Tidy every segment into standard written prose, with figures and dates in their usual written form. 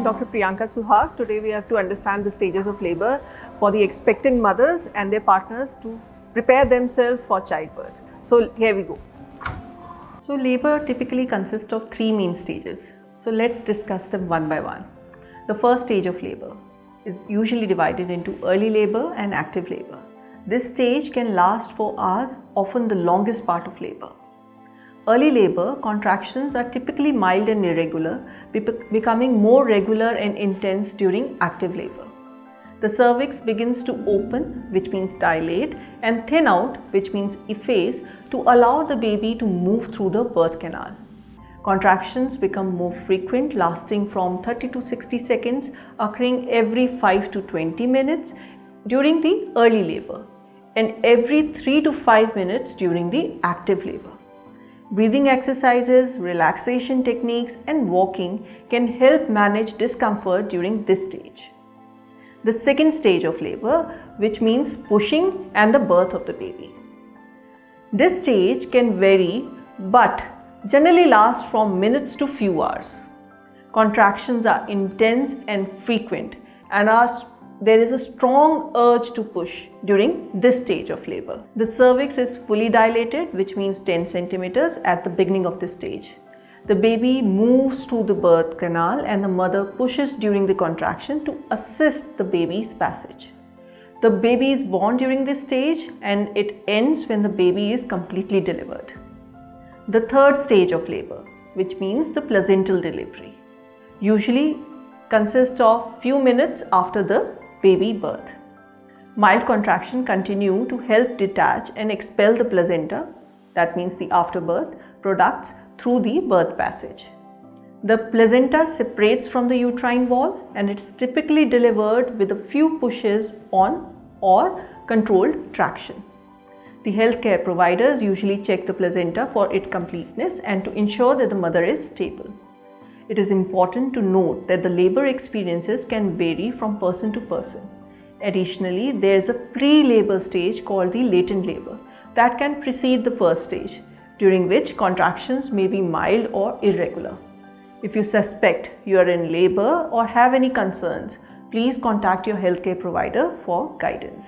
Dr. Priyanka Suhag. Today we have to understand the stages of labor for the expectant mothers and their partners to prepare themselves for childbirth. So here we go. So labor typically consists of three main stages. So let's discuss them one by one. The first stage of labor is usually divided into early labor and active labor. This stage can last for hours, often the longest part of labor. Early labor contractions are typically mild and irregular, becoming more regular and intense during active labor. The cervix begins to open, which means dilate, and thin out, which means efface, to allow the baby to move through the birth canal. Contractions become more frequent, lasting from 30 to 60 seconds, occurring every 5 to 20 minutes during the early labor and every 3 to 5 minutes during the active labor. Breathing exercises, relaxation techniques, and walking can help manage discomfort during this stage. The second stage of labor, which means pushing and the birth of the baby. This stage can vary but generally lasts from minutes to few hours. Contractions are intense and frequent and there is a strong urge to push during this stage of labor. The cervix is fully dilated, which means 10 centimeters at the beginning of this stage. The baby moves through the birth canal and the mother pushes during the contraction to assist the baby's passage. The baby is born during this stage and it ends when the baby is completely delivered. The third stage of labor, which means the placental delivery, usually consists of few minutes after the baby birth. Mild contraction continue to help detach and expel the placenta, that means the afterbirth products, through the birth passage. The placenta separates from the uterine wall and it's typically delivered with a few pushes on or controlled traction. The healthcare providers usually check the placenta for its completeness and to ensure that the mother is stable. It is important to note that the labor experiences can vary from person to person. Additionally, there is a pre-labor stage called the latent labor that can precede the first stage, during which contractions may be mild or irregular. If you suspect you are in labor or have any concerns, please contact your healthcare provider for guidance.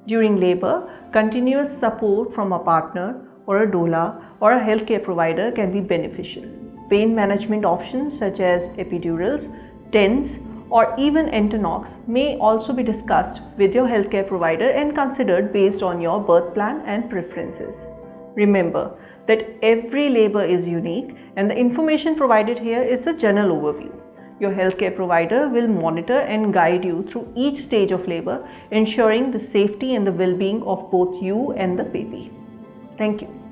During labor, continuous support from a partner or a doula or a healthcare provider can be beneficial. Pain management options such as epidurals, TENS, or even Entonox may also be discussed with your healthcare provider and considered based on your birth plan and preferences. Remember that every labor is unique and the information provided here is a general overview. Your healthcare provider will monitor and guide you through each stage of labor, ensuring the safety and the well-being of both you and the baby. Thank you.